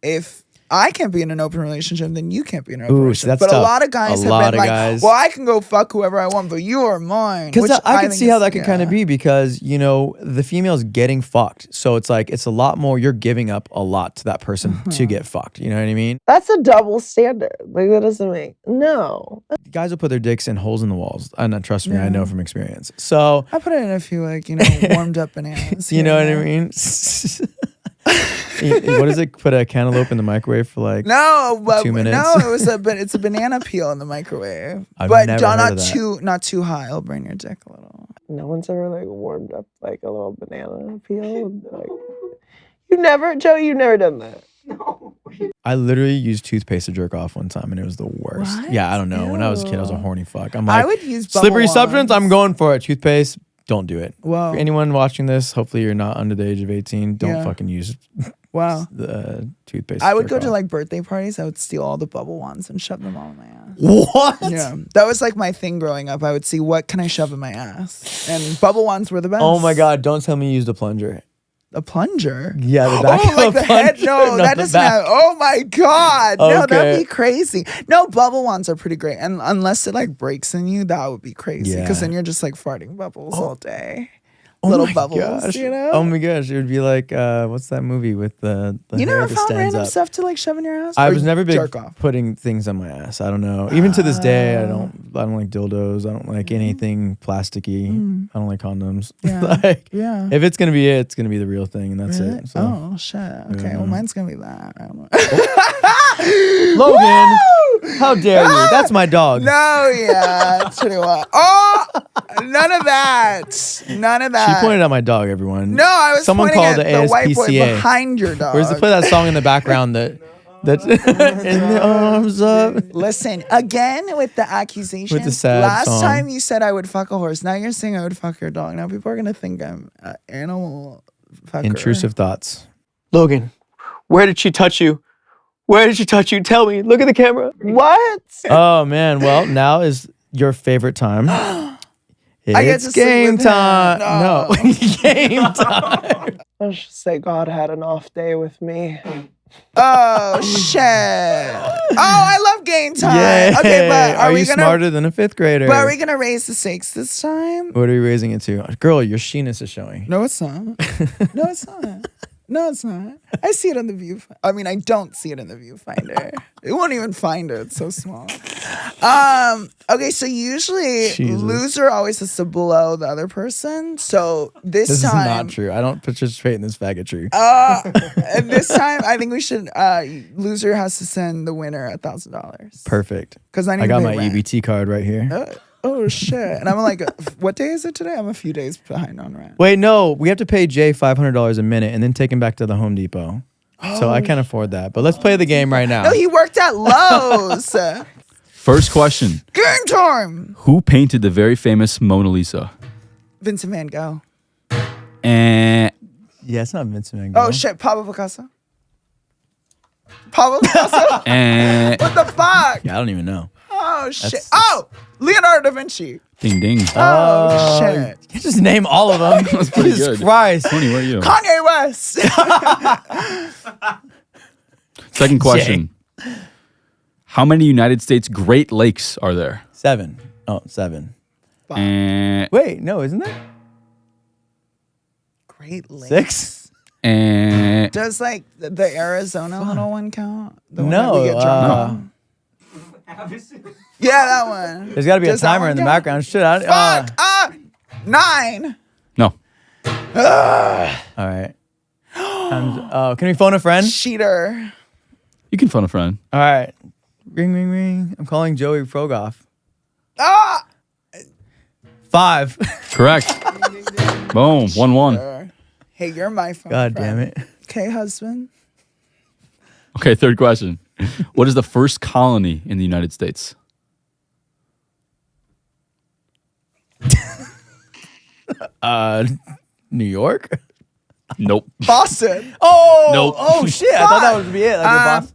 if I can't be in an open relationship, then you can't be in an open Ooh, relationship. so that's but tough. a lot of guys A lot have been of guys- well, I can go fuck whoever I want, but you are mine. Because which I can think see how is- that could kind of be because, the female's getting fucked. So it's it's a lot more, you're giving up a lot to that person to get fucked. You know what I mean? That's a double standard. That doesn't make no. Guys will put their dicks in holes in the walls. And trust me, I know from experience. So, I put it in a few warmed up bananas. you know what I mean? What is it? Put a cantaloupe in the microwave for No, but 2 minutes? no, it's a banana peel in the microwave. I've but never not heard of that. not too high. It'll burn your dick a little. No one's ever warmed up a little banana peel. You never, Joe. You've never done that. I literally used toothpaste to jerk off one time and it was the worst. What? Yeah, I don't know. When I was a kid, I was a horny fuck. I'm I like, would use bubble slippery substance, wands. I'm going for it. Toothpaste, don't do it. Wow. For anyone watching this, hopefully you're not under the age of 18. Don't Yeah. fucking use Wow. the toothpaste. I would jerk go to off. birthday parties. I would steal all the bubble wands and shove them all in my ass. What? Yeah, that was my thing growing up. I would see what can I shove in my ass, and bubble wands were the best. Oh my God, don't tell me you used a plunger. a plunger. Yeah, the back Oh, of like a the head? plunger? No, No, that the doesn't back. have. Oh my god! No, Okay. that'd be crazy. No, bubble wands are pretty great, and unless it like breaks in you, that would be crazy. Because Yeah. then you're just like farting bubbles all day. Oh Little my bubbles, gosh. you know. Oh my gosh, it would be like what's that movie with the You hair never that found stands random up? stuff to like shove in your ass? I Or was never big jerk off. putting things on my ass. I don't know. Even to this day, I don't like dildos. I don't like anything plasticky. I don't like condoms. Yeah. Like, Yeah. if it's gonna be it, it's gonna be the real thing, and that's Really? it. So. Oh shit. Okay. Yeah. Well, mine's gonna be that. I don't know. Logan, how dare you? That's my dog. No, yeah. 21. Oh, none of that. None of that. She pointed at my dog. Everyone. No, I was Someone pointing called at the the white boy ASPCA. behind your dog. Where's the play that song in the background that's in the arms of? Listen, again with the accusations. With the sad Last song. time you said I would fuck a horse. Now you're saying I would fuck your dog. Now people are gonna think I'm an animal fucker. Intrusive thoughts. Logan, where did she touch you? Where did she touch you? Tell me. Look at the camera. What? Oh man, well now is your favorite time. It's get to sleep game with him. time. No. No, game time. Let's just say God had an off day with me. Oh shit. Oh, I love game time. Yeah. Okay, but are we you gonna smarter than a fifth grader? But are we gonna raise the stakes this time? What are you raising it to? Girl, your sheeness is showing. No, it's not. No, it's not. No, it's not. I see it on the view. I mean, I don't see it in the viewfinder. It won't even find it. It's so small. Okay, so usually Jesus. loser always has to blow the other person. So this This time, is not true. I don't participate in this faggotry. and this time, I think we should. Loser has to send the winner $1,000. Perfect. Because I need I to got pay my rent. EBT card right here. Oh shit! And I'm like, what day is it today? I'm a few days behind on rent. Wait, no, we have to pay Jay $500 a minute and then take him back to the Home Depot. So I can't afford that. But let's play the game right now. No, he worked at Lowe's. First question. Game time. Who painted the very famous Mona Lisa? Vincent Van Gogh. And Yeah, it's not Vincent Van Gogh. Oh shit, Pablo Picasso. Pablo Picasso. and What the fuck? Yeah, I don't even know. Oh shit. That's- Oh, Leonardo da Vinci. ding ding. Oh shit. You just name all of them. That's pretty Jesus good. Christ. Tony, where are you? Kanye West. Second question. How many United States Great Lakes are there? 7. Oh, 7. And Wait, no, isn't there? Great Lakes. 6? and Does like the Arizona little one count? The one No, that we get drunk on? Yeah, that one. There's got to be Does a that timer one in the count? background. Shit, Fuck. 9. no. All right. Can we phone a friend? Cheater. You can phone a friend. All right. Ring, ring, ring. I'm calling Joey Frogoff. Ah. 5. Correct. Boom. 1-1. Hey, you're my phone. God friend. damn it. Okay, husband. Okay, third question. What is the first colony in the United States? New York? Nope. Boston. Oh, Nope. Oh shit! I thought that would be it. Like the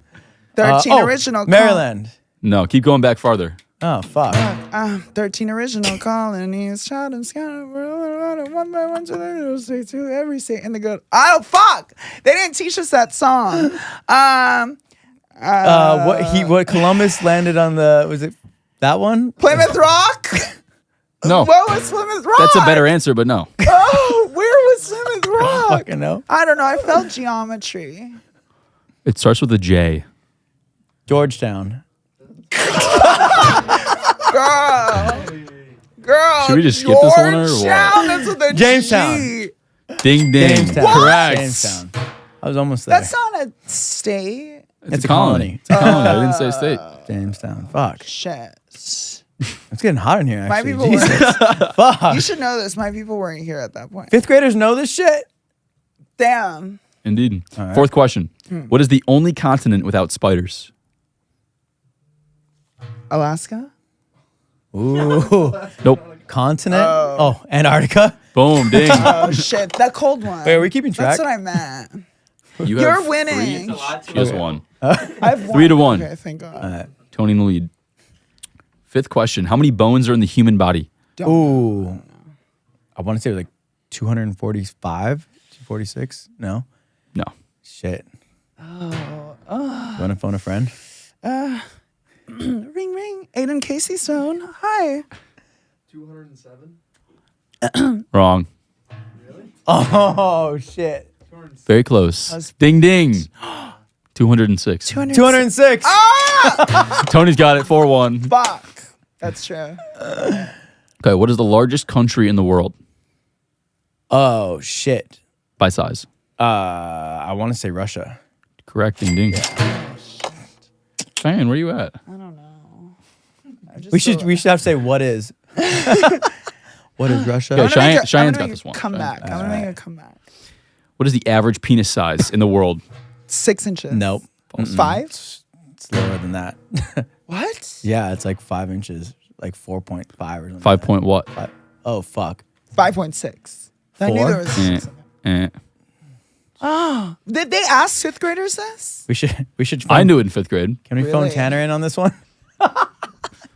boss. 13 original. Maryland. No, keep going back farther. Oh fuck. 13 original colonies. Shot and scattered one by one to the state to every state in the good. Oh fuck! They didn't teach us that song. What Columbus landed on the, was it that one? Plymouth Rock. No. What was Plymouth Rock? That's a better answer, but no. Oh, where was Plymouth Rock? Fucking no. I don't know. I felt geometry. It starts with a J. Georgetown. Girl. Should we just skip this one or what? Georgetown, that's with a Jamestown. G. Ding ding. Jamestown. Correct. Jamestown. I was almost there. That's not a state. It's a colony. It's a colony. I didn't say state. Jamestown. Fuck. Shit. It's getting hot in here, My actually. people Jesus. Fuck. You should know this. My people weren't here at that point. 5th graders know this shit? Damn. Indeed. right. Fourth question. What is the only continent without spiders? Alaska? Ooh. Nope. Continent? Oh, Antarctica? Boom. Ding. Oh shit, that cold one. Wait, are we keeping track? That's what I meant. You You're have winning. She has one. I've won. 3-1. Okay, thank God. Tony in the lead. Fifth question. How many bones are in the human body? Ooh. I want to say like 245, 46? No. No. Shit. You want to phone a friend? Ring ring. Aiden Casey Stone. Hi. 207. Wrong. Oh shit. Very close. Ding ding. 206. 206. Tony's got it. 4-1. Fuck. That's true. Okay, what is the largest country in the world Oh shit. by size? I want to say Russia. Correct. Ding ding. Shayan, where you at? I don't know. We should have to say what is. What is Russia? Okay, Shayan's I'm got gonna this one. Come back. I'm gonna make a comeback. What is the average penis size in the world? 6 inches. Nope. 5. It's lower than that. What? Yeah, it's like 5 inches, like 4.5 or something. 5 point what? Oh fuck. 5.6. I knew 4? there was 6 in there. Oh, did they ask 5th graders this? We should. I knew it in 5th grade. Can we phone Really? Tanner in on this one?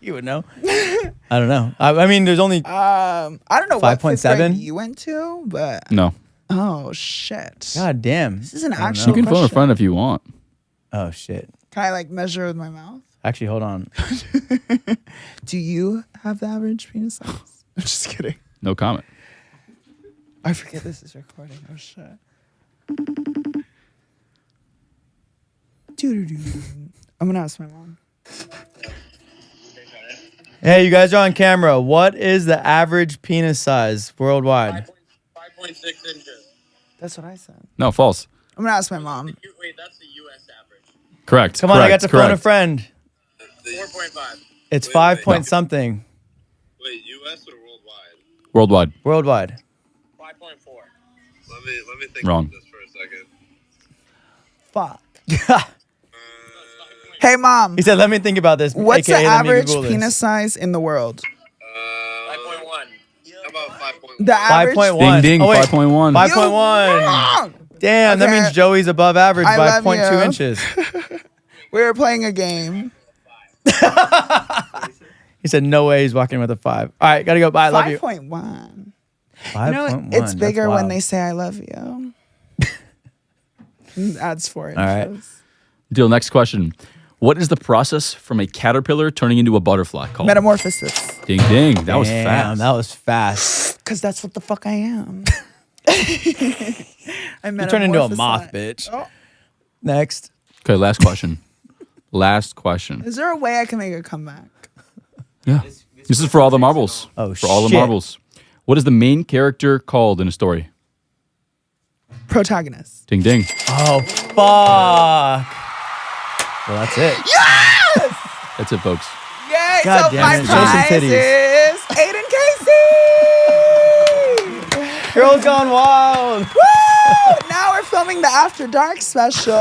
You would know. I don't know. I mean, there's only. I don't know what 5th 5.7? grade you went to, but No. oh shit. God damn. This is an I don't actual You can phone a question. friend if you want. Oh shit. Can I like measure with my mouth? Actually, hold on. Do you have the average penis size? I'm just kidding. No comment. I forget this is recording. Oh shit. Doo-doo-doo. I'm gonna ask my mom. Hey, you guys are on camera. What is the average penis size worldwide? 5.6 inches. That's what I said. No, false. I'm gonna ask my mom. Wait, that's the U.S. average. Correct. Come on, I got to phone a correct. friend. 4.5. It's Wait, 5 wait. point something Wait, U.S. or worldwide? Worldwide. worldwide. 5.4. Let me think Wrong. about this for a second. Fuck. he Hey mom. said, "Let me think about this." What's the AKA, let me average Google this. penis size in the world? 5.1. How about 5.1? The average. 5.1. Ding ding. Oh, wait. 5.1. 5.1. Wrong. Damn, that Okay. means Joey's above average I by love 0.2 you. inches. We were playing a game. He said, "No way, he's walking with a 5." All right, gotta go. Bye. I love you. 5.1. 5.1. It's That's bigger when wild. they say I love you. Adds 4 inches. All right. Deal. Next question. What is the process from a caterpillar turning into a butterfly called? Metamorphosis. Ding ding. That was Damn, fast. That was fast. Because that's what the fuck I am. I You turned into a metamorphosize. moth, bitch. Oh. Next. Okay, last question. Last question. Is there a way I can make a comeback? Yeah. This is for all the marbles. Oh, For all the shit. marbles. What is the main character called in a story? Protagonist. Ding ding. Oh, fuck. Well, that's it. That's it, folks. Yay! God So damn my it, show some prize titties. is Aiden Casey. Girls Gone Wild. Woo! Now we're filming the After Dark special.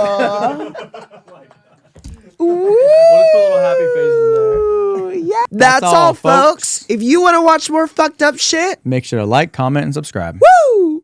Woo! We'll just put little happy faces there. Yeah. That's all, all, folks. folks. If you want to watch more fucked up shit, Make sure to like, comment, and subscribe. woo!